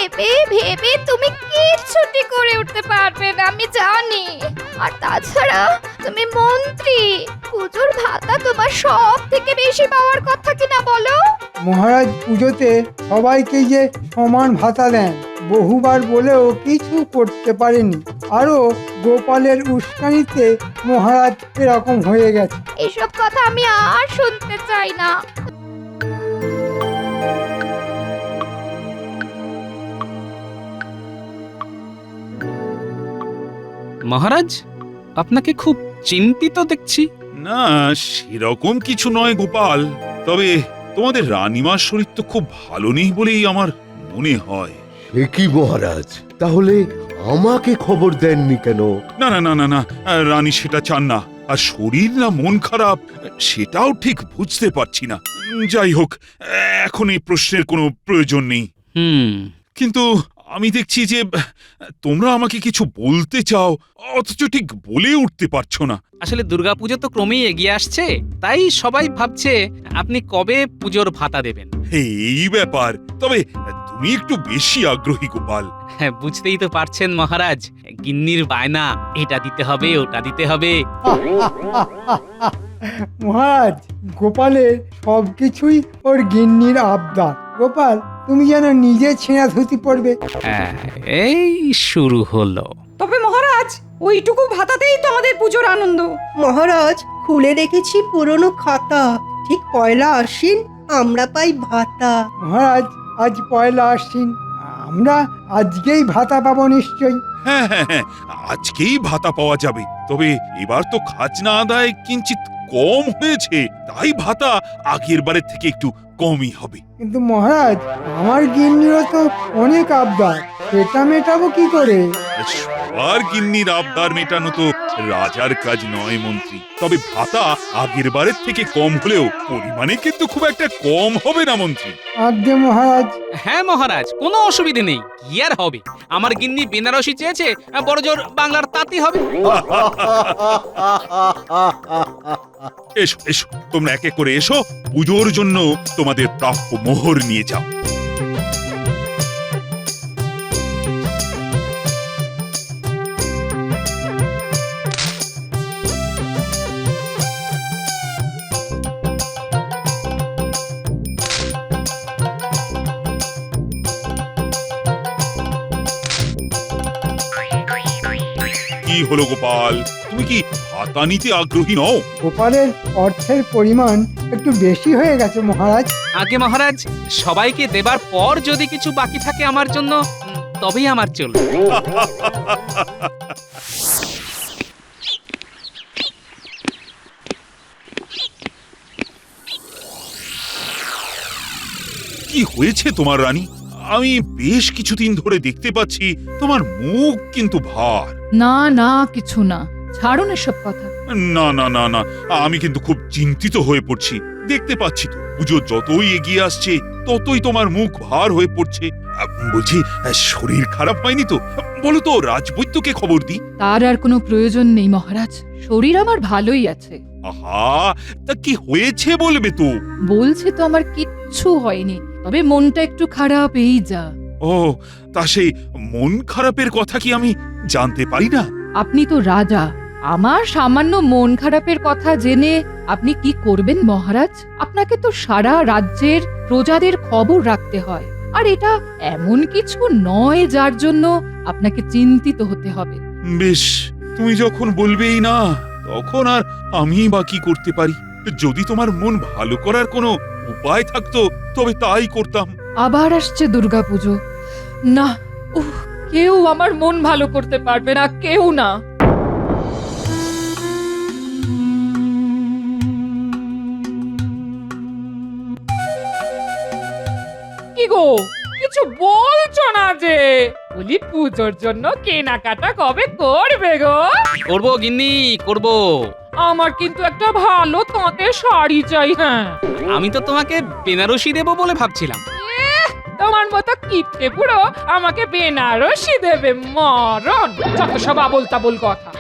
ভেবে ভেবে তুমি কিচ্ছুটি করে উঠতে পারবে না আমি জানি। আর তাছাড়া তুমি মন্ত্রী, পুজোর ভাতা তোমার সব থেকে বেশি পাওয়ার কথা কিনা বলো? মহারাজ পুজোতে সবাইকে যে সমান ভাতা দেন, বহুবার বলেও কিছু করতে পারেনি। আরো গোপালের উস্কানিতে মহারাজ এরকম হয়ে গেছে। এসব কথা আমি আর শুনতে চাই না। মহারাজ, আপনাকে খুব চিন্তিত দেখছি। না, সেরকম কিছু নয় গোপাল। তবে তোমাদের রানীমার শরীর তো খুব ভালো নেই বলেই আমার মনে হয়। সে কি মহারাজ, তাহলে আমাকে খবর দেননি কেন? না না না না না, রানী সেটা চান না। আর শরীর না মন খারাপ সেটাও ঠিক বুঝতে পারছি না। যাই হোক, এখন এই প্রশ্নের কোনো প্রয়োজন নেই। কিন্তু আমি দেখছি যে তোমরা আমাকে কিছু বলতে চাও, অথচ ঠিক বলে উঠতে পারছো না। আসলে দুর্গাপুজো তো ক্রমেই এগিয়ে আসছে, তাই সবাই ভাবছে আপনি কবে পুজোর ভাতা দেবেন। এই ব্যাপার। তবে তুমি একটু বেশি আগ্রহী গোপাল। হ্যাঁ, বুঝতেই তো পারছেন মহারাজ, গিন্নির বায়না, এটা দিতে হবে ওটা দিতে হবে। মহারাজ, গোপালের সবকিছুই ওর গিন্নির আবদার। গোপাল, তুমি যেন নিজে ছেঁড়া ধুতি পড়বে। হ্যাঁ, এই শুরু হলো। তবে মহারাজ, ওইটুকু ভাতাতেই তো আমাদের পুজোর আনন্দ। মহারাজ, খুলে রেখেছি পুরনো খাতা, ঠিক পয়লা আশ্বিন আমরা পাই ভাতা। মহারাজ, আজ পয়লা আশ্বিন, আমরা আজকেই ভাতা পাবো নিশ্চয়ই। হ্যাঁ হ্যাঁ হ্যাঁ, আজকেই ভাতা পাওয়া যাবে। তবে এবার তো খাজনা আদায় কিঞ্চিত কম হয়েছে, তাই ভাতা আগের বারের থেকে একটু কমই হবে। কিন্তু মহারাজ, আমার গিন্নিরও তো অনেক আবদার, সেটা মেটাবো কি করে? সবার গিন্নির আবদার মেটানো তো রাজার কাজ নয় মন্ত্রী। তবে ভাতা আগের বারের থেকে কম হলেও পরিমাণে কিন্তু খুব একটা কম হবে না মন্ত্রী। আজ্ঞে মহারাজ। হ্যাঁ মহারাজ, কোনো অসুবিধে নেই। কি আর হবে, আমার গিন্নি বেনারসি চেয়েছে, বড়জোর বাংলার তাঁতি হবে। এসো এসো, তোমরা একে করে এসো, পুজোর জন্য তোমাদের প্রাপ্য মোহর নিয়ে যাও। কি হলো গোপাল, তুমি কি ভাতা নিতে আগ্রহী নও? গোপালের অর্থের পরিমাণ একটু বেশি হয়ে গেছে মহারাজ। আগে মহারাজ, সবাইকে দেবার পর যদি কিছু বাকি থাকে আমার জন্য, তবেই আমার চলবে। কি হয়েছে তোমার রানী? আমি বেশ কিছুদিন ধরে দেখতে পাচ্ছি তোমার মুখ কিন্তু ভার। না না, কিছু না, ছাড়ুন এসব কথা। না না না না, আমি কিন্তু খুব চিন্তিত হয়ে পড়ছি। দেখতে পাচ্ছি তো পুজো যতই এগিয়ে আসছে ততই তোমার মুখ ভার হয়ে পড়ছে। বলছি, শরীর খারাপ হয়নি তো? বলো তো, রাজবৈদ্যকে খবর দিই। তার আর কোনো প্রয়োজন নেই মহারাজ, শরীর আমার ভালোই আছে। আহা, তা কি হয়েছে বলবে তো? বলছে তো আমার কিচ্ছু হয়নি, তবে মনটা একটু খারাপ, এই যা। ও, তা সেই মন খারাপের কথা কি আমি জানতে পারি না? আপনি তো রাজা, আমার সামান্য মন খারাপের কথা জেনে আপনি কি করবেন মহারাজ? আপনাকে তো সারা রাজ্যের প্রজাদের খবর রাখতে হয়, আর এটা এমন কিছু নয় যার জন্য আপনাকে চিন্তিত হতে হবে। বেশ, তুমি যখন বলবেই না, তখন আর আমি বা কি করতে পারি? যদি তোমার মন ভালো করার কোনো উপায় থাকতো তবে তাই করতাম। আবার আসছে দুর্গাপুজো, না, কেউ আমার মন ভালো করতে পারবে না, কেউ না। কি গো, কিছু বলছো না যে? বলি, পুজোর জন্য কেনাকাটা কবে করবে গো? করবো গিন্নি, করবো। আমার কিন্তু একটা ভালো তাঁতের শাড়ি চাই। হ্যাঁ, আমি তো তোমাকে বেনারসি দেবো বলে ভাবছিলাম। তোমার মতো কিপটে পুরো আমাকে বেনারসি দেবে? মরণ, যত সব আবোল তাবোল কথা।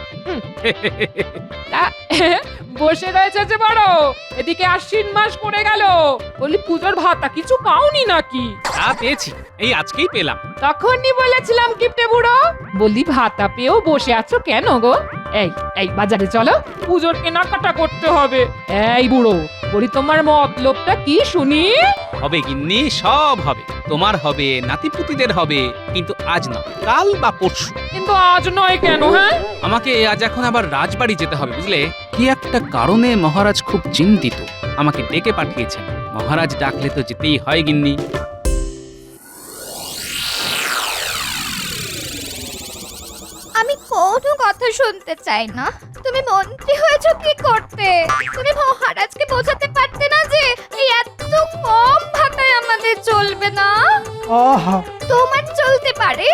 তা বসে রয়েছে যে বড়, এদিকে আশ্বিন মাস পড়ে গেল, বলি পুজোর ভাতা কিছু পাওনি নাকি? তা পেয়েছি, এই আজকেই পেলাম। তখনই বলেছিলাম কিপটে বুড়ো, বলি ভাতা পেয়েও বসে আছো কেন গো? এই এই বাজারে চলো, পুজোর কেনাকাটা করতে হবে। এই বুড়ো, বলি তোমার মতলবটা কি শুনি? হবে গিন্নি, সব হবে। তোমার হবে, নাতিপুতিদের হবে, কিন্তু আজ না, কাল বা পরশু। কিন্তু আজ নয় কেন? হ্যাঁ, আমাকে আজ এখন আবার রাজবাড়ি যেতে হবে, বুঝলে? কি একটা কারণে মহারাজ খুব চিন্তিত, আমাকে ডেকে পাঠিয়েছেন। মহারাজ ডাকলে তো যেতেই হয় গিন্নি। আমি কোনো কথা শুনতে চাই না। তুমি মন্ত্রী হয়েছো কি করতে? তুমি মহারাজকে বোঝাতে পারতে না যে এই এত কম ভাতায় আমাদের চলবে না? আহা, তোমার চলতে পারে,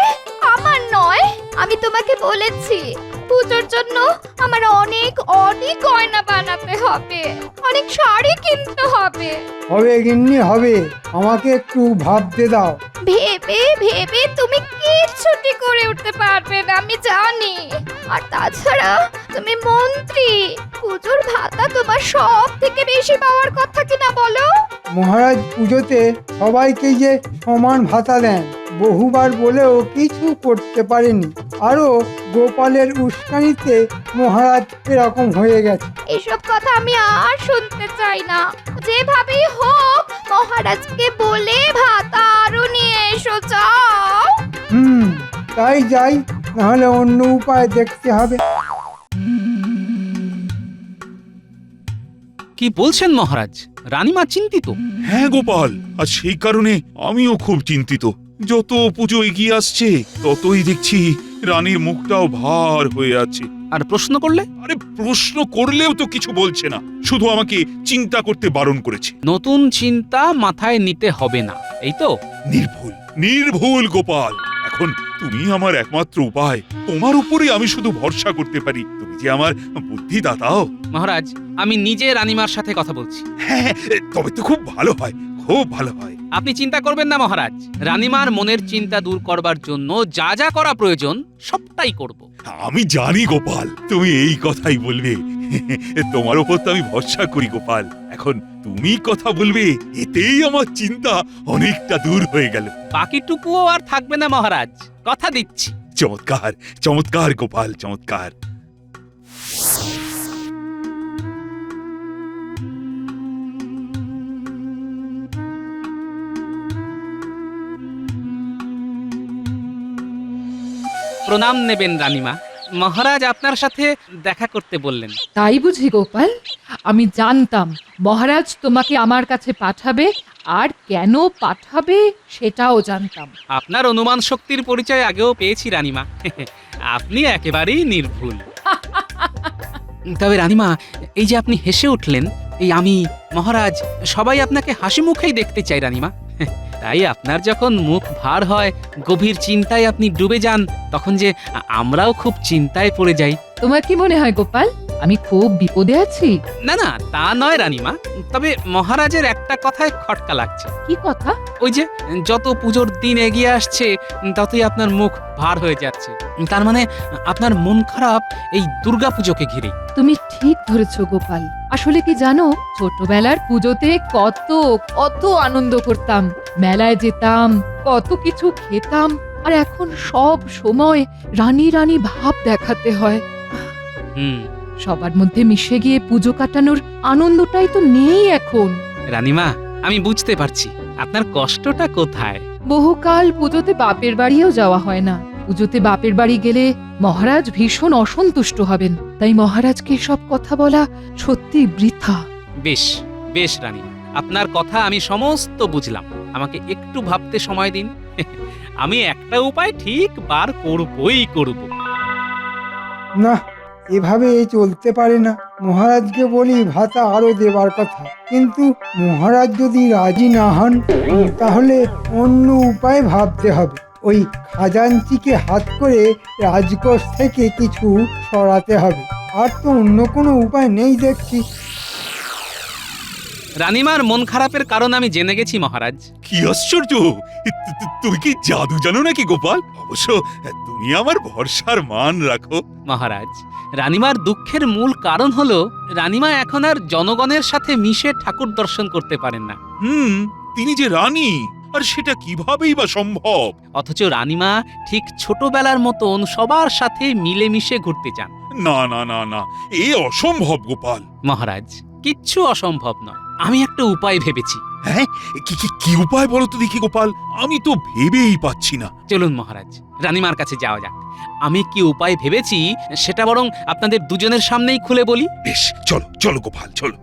আমার নয়। আমি তোমাকে বলেছি পুজোর জন্য আমার অনেক অনেক গয়না বানাতে হবে, অনেক শাড়ি কিনতে হবে। হবে গিন্নি হবে, আমাকে একটু ভাবতে দাও। ভেবে ভেবে তুমি কিচ্ছুটি করে উঠতে পারবে না, আমি জানি। আর তাছাড়া তুমি মন্ত্রী, পুজোর ভাতা তোমার সব থেকে বেশি পাওয়ার কথা কিনা বলো? মহারাজ পুজোতে সবাইকে যে সমান ভাতা দেন, বহুবার বলেও কিছু করতে পারেনি। আরো গোপালের উস্কানিতে মহারাজ এরকম হয়ে গেছে। এসব কথা আমি আর শুনতে চাই না। যেভাবেই হোক মহারাজকে বলে ভাতা আরো নিয়ে এসো, যাও। তাই যাই, নাহলে অন্য উপায় দেখতে হবে। কি বলছেন মহারাজ? রানীমা চিন্তিত? হ্যাঁ গোপাল, আর সেই কারণে আমিও খুব চিন্তিত। যত পুজো এগিয়ে আসছে ততই দেখছি রানীর মুখটাও ভার হয়ে আছে। আর প্রশ্ন করলে? আরে প্রশ্ন করলেও তো কিছু বলছে না, শুধু আমাকে চিন্তা করতে বারণ করেছে। নতুন চিন্তা মাথায় নিতে হবে না, এই তো? নির্ভুল নির্ভুল গোপাল, এখন তুমি আমার একমাত্র উপায়। তোমার উপরে আমি শুধু ভরসা করতে পারি। তুমি যে আমার বুদ্ধিদাতাও। মহারাজ, আমি নিজে রানীমার সাথে কথা বলছি। হ্যাঁ, তবে তো খুব ভালো হয়, খুব ভালো হয়। আপনি চিন্তা করবেন না মহারাজ, রানীমার মনের চিন্তা দূর করবার জন্য যা যা করা প্রয়োজন সবটাই করব। আমি জানি গোপাল, তুমি এই কথাই বলবে। তোমার উপর তো আমি ভরসা করি গোপাল। এখন তুমি কথা বলবে, এতেই আমার চিন্তা অনেকটা দূর হয়ে গেল। বাকিটুকুও আর থাকবে না মহারাজ, কথা দিচ্ছি। চমৎকার চমৎকার গোপাল, চমৎকার। প্রণাম নেবেন রানীমা, মহারাজ আপনার সাথে দেখা করতে বললেন। তাই বুঝি গোপাল? আমি জানতাম মহারাজ তোমাকে আমার কাছে পাঠাবে, আর কেন পাঠাবে সেটাও জানতাম। আপনার অনুমান শক্তির পরিচয় আগেও পেয়েছি রানীমা। আপনি একেবারেই নির্ভুল। তবে রানীমা, এই যে আপনি হেসে উঠলেন, এই আমি, মহারাজ, সবাই আপনাকে হাসি মুখেই দেখতে চাই রানীমা। তাই আপনার যখন মুখ ভার হয়, গভীর চিন্তায় আপনি ডুবে যান, তখন যে আমরাও খুব চিন্তায় পড়ে যাই। তোমার কি মনে হয় গোপাল, আমি খুব বিপদে আছি? না না, তা নয় রানীমা, তবে মহারাজের একটা কথায় খটকা লাগছে। কি কথা? ওই যে যত পুজোর দিন এগিয়ে আসছে ততই আপনার মুখ ভার হয়ে যাচ্ছে। তার মানে আপনার মন খারাপ এই দুর্গাপুজোকে ঘিরে। তুমি ঠিক ধরেছো গোপাল। আসলে কি জানো, ছোটবেলার পুজোতে কত কত আনন্দ করতাম, মেলায় যেতাম, কত কিছু খেতাম, আর এখন সব সময় রানী রানী ভাব দেখাতে হয়। সবার মধ্যে মিশে গিয়ে পুজো কাটানোর আনন্দটাই তো নেই এখন। রানীমা, আমি বুঝতে পারছি আপনার কষ্টটা কোথায়। বহুকাল পুজোতে বাপের বাড়িও যাওয়া হয় না। পুজোতে বাপের বাড়ি গেলে মহারাজ ভীষণ অসন্তুষ্ট হবেন, তাই মহারাজকে সব কথা বলা সত্যি বৃথা। বেশ বেশ রানীমা, আপনার কথা আমি সমস্ত বুঝলাম। আমাকে একটু ভাবতে সময় দিন। আমি একটা উপায় ঠিক বার করবই করব। না, এভাবে চলতে পারে না। মহারাজকে বলি ভাতা আরো দেবার কথা, কিন্তু মহারাজ যদি রাজি না হন, তাহলে অন্য উপায় ভাবতে হবে। ওই খাজাঞ্চিকে হাত করে রাজকোষ থেকে কিছু সরাতে হবে। আর তো অন্য কোনো উপায় নেই দেখছি। রানীমার মন খারাপের কারণ আমি জেনে গেছি মহারাজ। কি আশ্চর্য! তুমি কি জাদু জানো নাকি গোপাল? অবশ্য তুমি আমার ভরসার মান রাখো। মহারাজ, রানীমার দুঃখের মূল কারণ হলো রানীমা এখন আর জনগণের সাথে মিশে ঠাকুর দর্শন করতে পারেন না। তিনি যে রানী, আর সেটা কিভাবেই বা সম্ভব? অথচ রানীমা ঠিক ছোটবেলার মতন সবার সাথে মিলেমিশে ঘুরতে চান। না না না না, এ অসম্ভব গোপাল। মহারাজ, কিচ্ছু অসম্ভব নয়। আমি একটা উপায় ভেবেছি। হ্যাঁ, কি উপায় বলো তো দেখি গোপাল, আমি তো ভেবেই পাচ্ছি না। চলুন মহারাজ, রানীমার কাছে যাওয়া যাক। আমি কি উপায় ভেবেছি সেটা বরং আপনাদের দুজনের সামনেই খুলে বলি। বেশ, চলো চলো গোপাল, চলো।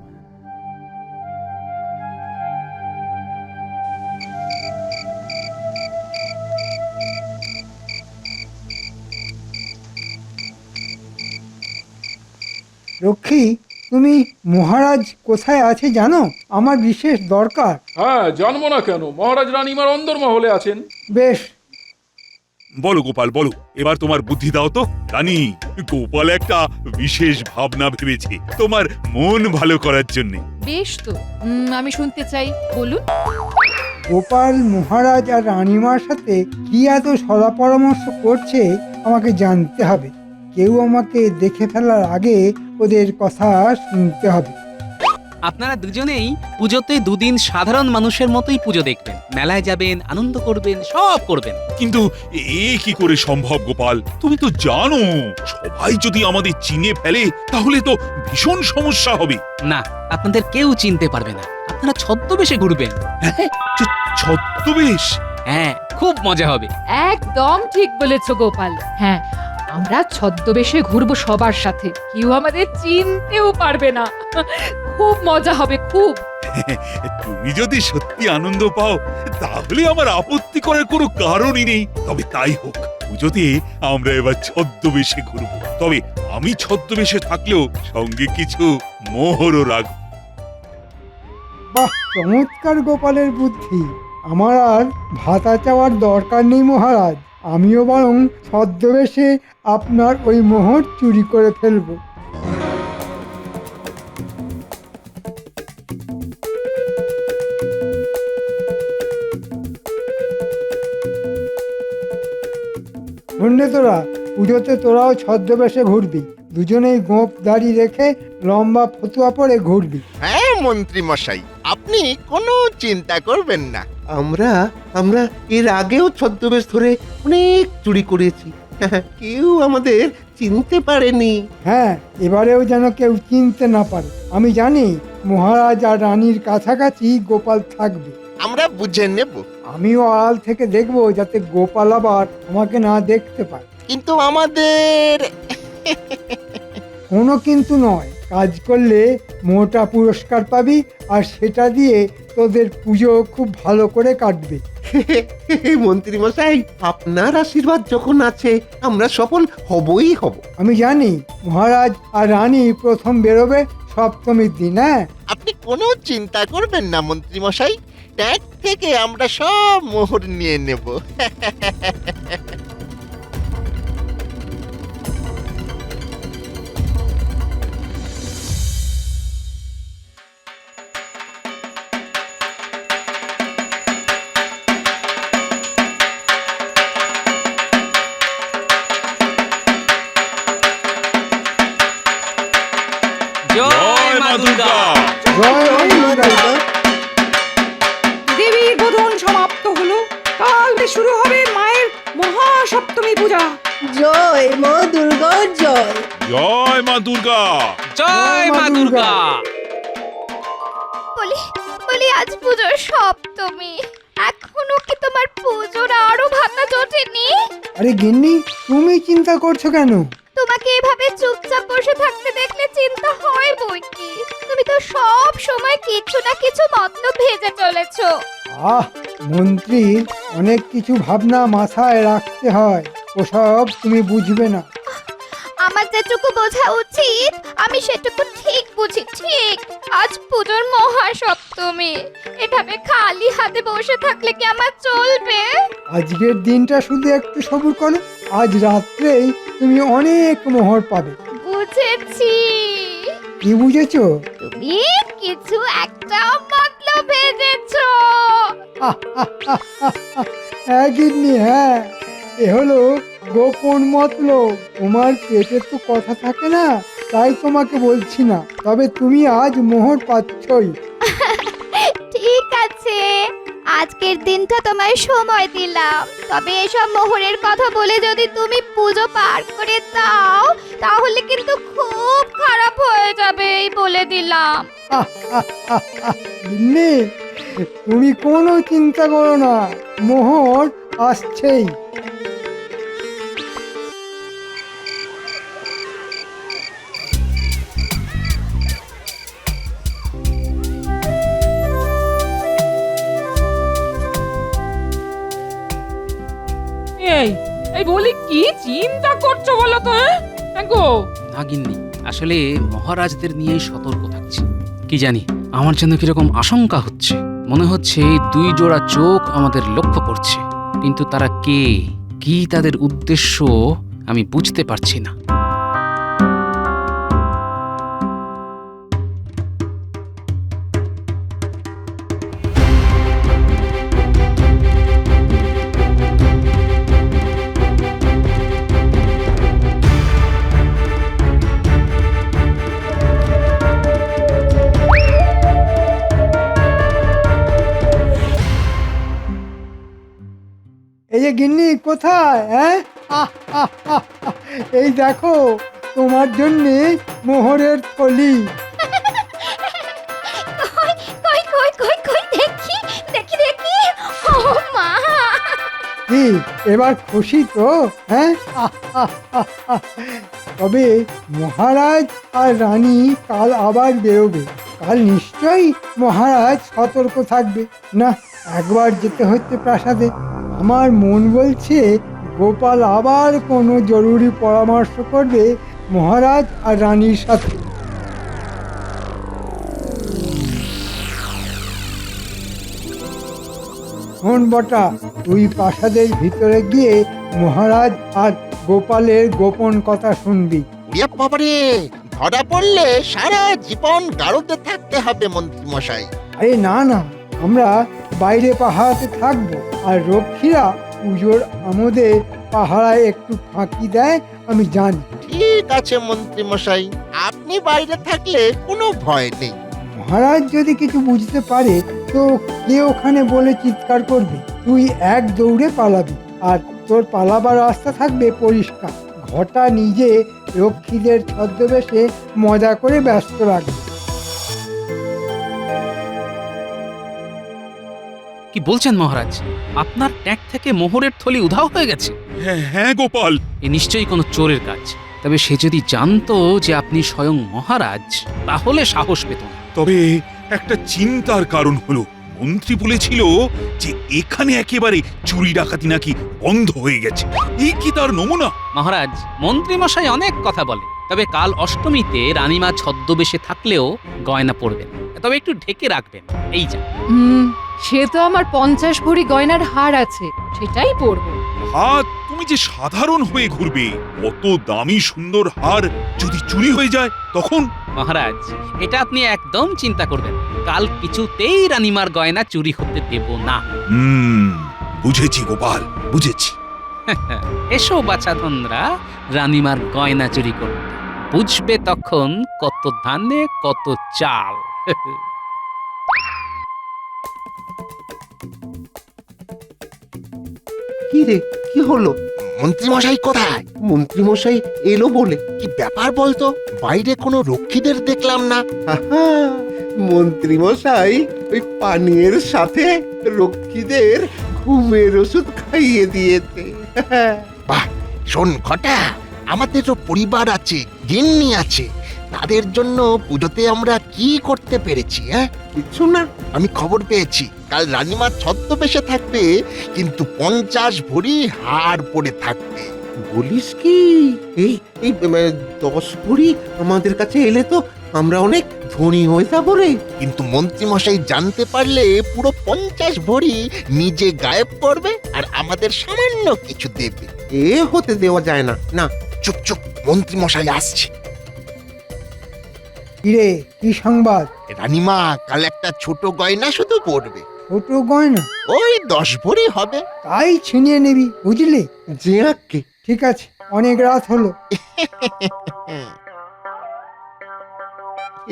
রক্ষী, তুমি মহারাজ কোথায় আছে জানো? আমার বিশেষ দরকার। হ্যাঁ, জানবো না কেন? মহারাজ রানীমার অন্দরমহলে আছেন। বেশ, বলো গোপাল, বলো, এবার তোমার বুদ্ধি দাও তো। রানী, গোপাল একটা বিশেষ ভাবনা ভেবেছে তোমার মন ভালো করার জন্য। বেশ তো, আমি শুনতে চাই, বলুন। গোপাল মহারাজ আর রানীমার সাথে কি এত সলা পরামর্শ করছে আমাকে জানতে হবে। কেউ আমাকে দেখে ফেলার আগে ওদের কথা শুনতে হবে। আপনারা দুজনেই পুজোতে দুদিন সাধারণ মানুষের মতোই পুজো দেখবেন, মেলায় যাবেন, আনন্দ করবেন, সব করবেন। কিন্তু এ কি করে সম্ভব গোপাল? তুমি তো জানো, সবাই যদি আমাদের চিনে ফেলে তাহলে তো ভীষণ সমস্যা হবে। না, আপনাদের কেউ চিনতে পারবে না। আপনারা ছদ্মবেশে ঘুরবেন। ছদ্মবেশ? হ্যাঁ, খুব মজা হবে। একদম ঠিক বলেছো গোপাল। হ্যাঁ, আমরা ছদ্মবেশে ঘুরবো সবার সাথে, কেউ আমাদের চিনতেও পারবে না। খুব মজা হবে, খুব। তুমি যদি সত্যি আনন্দ পাও তাহলে আমার আপত্তি করার কোনো কারণই নেই। তবে তাই হোক, পুজোতে আমরা এবার ছদ্মবেশে ঘুরবো। তবে আমি ছদ্মবেশে থাকলেও সঙ্গে কিছু মোহরও রাখবো। বাহ, চমৎকার গোপালের বুদ্ধি। আমার আর ভাতা চাওয়ার দরকার নেই মহারাজ। আমিও বরং ছদ্মবেশে আপনার ওই মোহর চুরি করে ফেলবো। শুনলে তোরা, পুজোতে তোরাও ছদ্মবেশে ঘুরবি। দুজনেই গোঁফ দাড়ি রেখে লম্বা ফতুয়া পরে ঘুরবি। হ্যাঁ মন্ত্রী মশাই, আপনি কোনো চিন্তা করবেন না। আমরা আমরা এর আগেও ছদ্মবেশ ধরে অনেক চুরি করেছি। কেউ আমাদের চিনতে পারেনি। হ্যাঁ, এবারেও যেন কেউ চিনতে না পারে। আমি জানি মহারাজ আর রানীর কাছাকাছি গোপাল থাকবে। আমরা বুঝে নেব। আমিও আড়াল থেকে দেখবো যাতে গোপাল আবার আমাকে না দেখতে পায়। কিন্তু আমাদের কোনো কিন্তু নয়, কাজ করলে মোটা পুরস্কার পাবি, আর সেটা দিয়ে তোদের পুজো খুব ভালো করে কাটবে। মন্ত্রী মশাই, আপনার আশীর্বাদ যখন আছে আমরা সফল হবই হব। আমি জানি মহারাজ আর রানী প্রথম বেরোবে সপ্তমীর দিন। হ্যাঁ, আপনি কোনো চিন্তা করবেন না মন্ত্রী মশাই, ট্যাগ থেকে আমরা সব মোহর নিয়ে নেব। জয় মা দুর্গা। জয় মা দুর্গা। দেবীর বোধন সমাপ্ত হলো। কাল থেকে শুরু হবে মায়ের মহাসপ্তমী পূজা। জয় মা দুর্গা জয়। জয় মা দুর্গা। জয় মা দুর্গা। বলি বলি আজ পুজোর সপ্তমী, এখনো কি তোমার পুজোর আরো ভাতা জোটেনি? আরে গিন্নি, তুমি চিন্তা করছো কেন? তোমাকে এভাবে চুপচাপ বসে থাকতে দেখলে চিন্তা হয় বই কি। তুমি তো সব সময় কিছু না কিছু মতলব ভেজে চলেছো। মন্ত্রী, অনেক কিছু ভাবনা মাথায় রাখতে হয়, ওসব তুমি বুঝবে না। আমার যেটুকু বোঝা উচিত আমি সেটুকু ঠিক বুঝি। ঠিক আজ পুজোর মহাসপ্তমী, এভাবে খালি হাতে বসে থাকলে কি আমার চলবে? আজকের দিনটা শুধু একটু সবুর করো। আজ রাত্রেই তুমি অনেক মোহর পাবে। বুঝেছি। কি বুঝেছো? তুমি কিছু একটা যা মতলব ভেজেছো। হ্যাঁ গিন্নি, হ্যাঁ, এ হলো গোপন মতলব। তোমার পেটে তো কথা থাকে না, তাই তোমাকে বলছি না, তবে তুমি আজ মোহর পাচ্ছই। ঠিক আছে, আজকের দিনটা তোমায় সময় দিলাম, তবে এসব মোহরের কথা বলে যদি তুমি পুজো পার করে দাও তাহলে কিন্তু খুব খারাপ হয়ে যাবে, এই বলে দিলাম। গিন্নি, তুমি কোনো চিন্তা করো না, মোহর আসছেই। এই এই বলি, কি চিন্তা করছো বলো তো? গো না গিন্নি, আসলে মহারাজদের নিয়েই সতর্ক থাকছি। কি জানি, আমার জন্য কিরকম আশঙ্কা হচ্ছে। মনে হচ্ছে এই দুই জোড়া চোখ আমাদের লক্ষ্য করছে, কিন্তু তারা কে, কি তাদের উদ্দেশ্য আমি বুঝতে পারছি না। এই যে গিন্নি, কোথায়? হ্যাঁ, এই দেখো, তোমার জন্যে মোহরের থলি। কই কই কই কই দেখি দেখি দেখি, ও মা! কি এবার খুশি তো? হ্যাঁ, তবে মহারাজ আর রানী কাল আবার বেরোবে। কাল নিশ্চয়ই মহারাজ সতর্ক থাকবে। না, একবার যেতে হচ্ছে প্রাসাদে। আমার মন বলছে গোপাল আবার কোনো জরুরি পরামর্শ করবে মহারাজ আর রানীর সাথে। শোন বটা, তুই প্রাসাদের ভিতরে গিয়ে মহারাজ আর গোপালের গোপন কথা শুনবি। ওরে বাবারে, ধরা পড়লে সারা জীবন গাড়োতে থাকতে হবে মন্ত্রী মশাই। আরে না না, আমরা বাইরে পাহারাতে থাকবো, আর রক্ষীরা পুজোর আমোদে পাহারায় একটু ফাঁকি দেয়, আমি জানি। ঠিক আছে মন্ত্রী মশাই, আপনি বাইরে থাকলে কোনো ভয় নেই। মহারাজ যদি কিছু বুঝতে পারে তো কে ওখানে বলে চিৎকার করবে? তুই এক দৌড়ে পালাবি, আর তোর পালাবার রাস্তা থাকবে পরিষ্কার। ঘটা নিজে রক্ষীদের ছদ্মবেশে মজা করে ব্যস্ত রাখবে। কি বলছেন মহারাজ? আপনার ট্যাঙ্ক থেকে মোহরের থলি উধাও হয়ে গেছে? হ্যাঁ হ্যাঁ গোপাল, এ নিশ্চয়ই কোনো চোরের কাজ। তবে সে যদি জানতো যে আপনি স্বয়ং মহারাজ, তাহলে সাহস পেত না। তবে একটা চিন্তার কারণ হলো, মন্ত্রী বলেছিল যে এখানে একেবারে চুরি ডাকাতি নাকি বন্ধ হয়ে গেছে। এই কি তার নমুনা? মহারাজ, মন্ত্রী মশাই অনেক কথা বলে, তবে কাল অষ্টমীতে রানীমা ছদ্মবেশে থাকলেও গয়না পরবেন, তবে একটু ঢেকে রাখবেন, এই যা। সে তো আমার 50 ভরি গয়নার হার আছে, সেটাই পরবো। হাত তুমি যে সাধারণ হয়ে ঘুরবে, অত দামি সুন্দর হার যদি চুরি হয়ে যায় তখন? মহারাজ, এটা আপনি একদম চিন্তা করবেন, কাল কিছুতেই রানীমার গয়না চুরি হতে দেব না। বুঝেছি গোপাল, বুঝেছি। এসো বাছাধনরা, রানীমার গয়না চুরি করতে, বুঝবে তখন কত ধানে কত চাল। কি রে, কি হলো? মন্ত্রী মশাই কোথায়? মন্ত্রী মশাই এলো বলে? কি ব্যাপার বলতো, বাইরে কোনো রক্ষীদের দেখলাম না। মন্ত্রী মশাই ওই পানীয়ের সাথে রক্ষীদের ঘুমের ওষুধ খাইয়ে দিয়েছে। বাহ, শোন ঘটা, আমাদেরও পরিবার আছে, গিন্নি আছে, তাদের জন্য পুজোতে আমরা কি করতে পেরেছি? হ্যাঁ, কিছু না। আমি খবর পেয়েছি কাল রানীমা ছদ্মবেশে থাকবে, কিন্তু 50 ভরি হার পরে থাকবে। বলিস কি? এই এই 10 ভরি আমাদের কাছে এলে তো আমরা অনেক ধনী হয়ে যাবো রে। কিন্তু মন্ত্রী মশাই জানতে পারলে পুরো 50 ভরি নিজে গায়েব করবে আর আমাদের সামান্য কিছু দেবে। এ হতে দেওয়া যায় না। না। চুপ চুপ, মন্ত্রী মশাই আসছে। কিরে কি সংবাদ? রানীমা কাল একটা ছোট গয়না শুধু পড়বে, ছোট গয়না? ওই 10 ভরি হবে। তাই ছিনিয়ে নিবি বুঝলি? যে আঁকে ঠিক আছে, অনেক রাত হলো।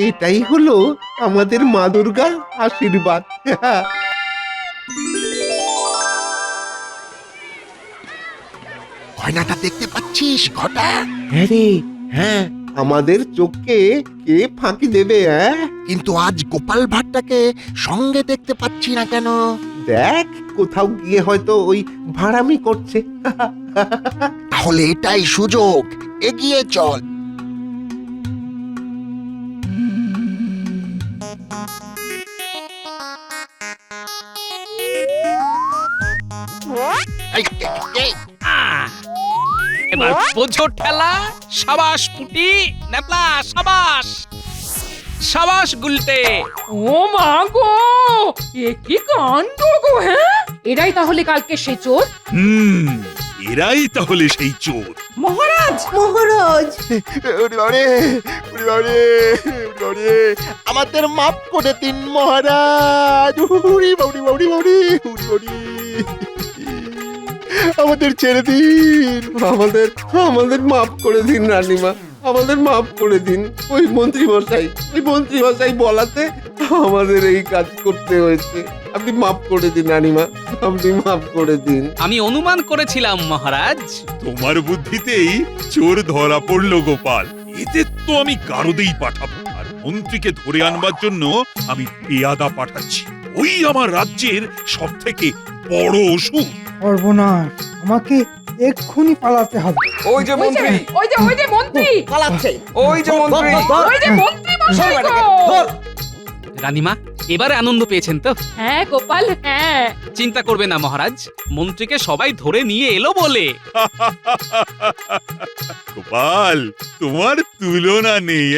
এটাই হলো আমাদের মা দুর্গার আশীর্বাদ। গয়নাটা দেখতে পাচ্ছিস ঘটা? হ্যাঁ রে, হ্যাঁ, আমাদের চোখকে কে ফাঁকি দেবে? কিন্তু আজ গোপাল ভাঁড়টাকে সঙ্গে দেখতে পাচ্ছি না কেন? দেখ, কোথাও গিয়ে হয়তো ওই ভাড়ামি করছে। তাহলে এটাই সুযোগ, এগিয়ে চল। এই, এই, আহ! এবার বোঝো ঠেলা। সাবাস পুটি, নেপলা, সাবাস সাবাস গুলটে। ও মা গো, এ কি কাণ্ড গো! হ্যাঁ, এরাই তাহলে কালকে সে চোর? এরাই তাহলে সেই চোর। মহারাজ! মহারাজ ওরে বাবারে, ওরে বাবারে, ওরে বাবারে, আমাদের মাফ করে দিন মহারাজ। উরি বাউরি বাউরি বাউরি, উরি বাউরি। আমাদের ছেড়ে দিন। আমাদের মাফ করে দিন রানীমা, আমাদের মাফ করে দিন। ওই মন্ত্রী মশাই বলাতে আমাদের এই কাজ করতে হয়েছে। আপনি মাফ করে দিন রানীমা, আপনি মাফ করে দিন। আমি অনুমান করেছিলাম মহারাজ। তোমার বুদ্ধিতেই চোর ধরা পড়লো গোপাল। এতে তো আমি গারদেই পাঠাবো, আর মন্ত্রীকে ধরে আনবার জন্য আমি পেয়াদা পাঠাচ্ছি। ওই আমার রাজ্যের সব থেকে বড় ওষুধ। সর্বনাশ, আমাকে এক্ষুনি পালাতে হবে। ওই যে মন্ত্রী, ওই যে মন্ত্রী! পালাচ্ছে। ওই যে মন্ত্রী। ওই যে মন্ত্রী মশাই গো! রানীমা, এবারে আনন্দ পেয়েছেন তো? হ্যাঁ গোপাল, হ্যাঁ। চিন্তা করবে না মহারাজ, মন্ত্রীকে সবাই ধরে নিয়ে এলো বলে। গোপাল, তোমার তুলনা নেই।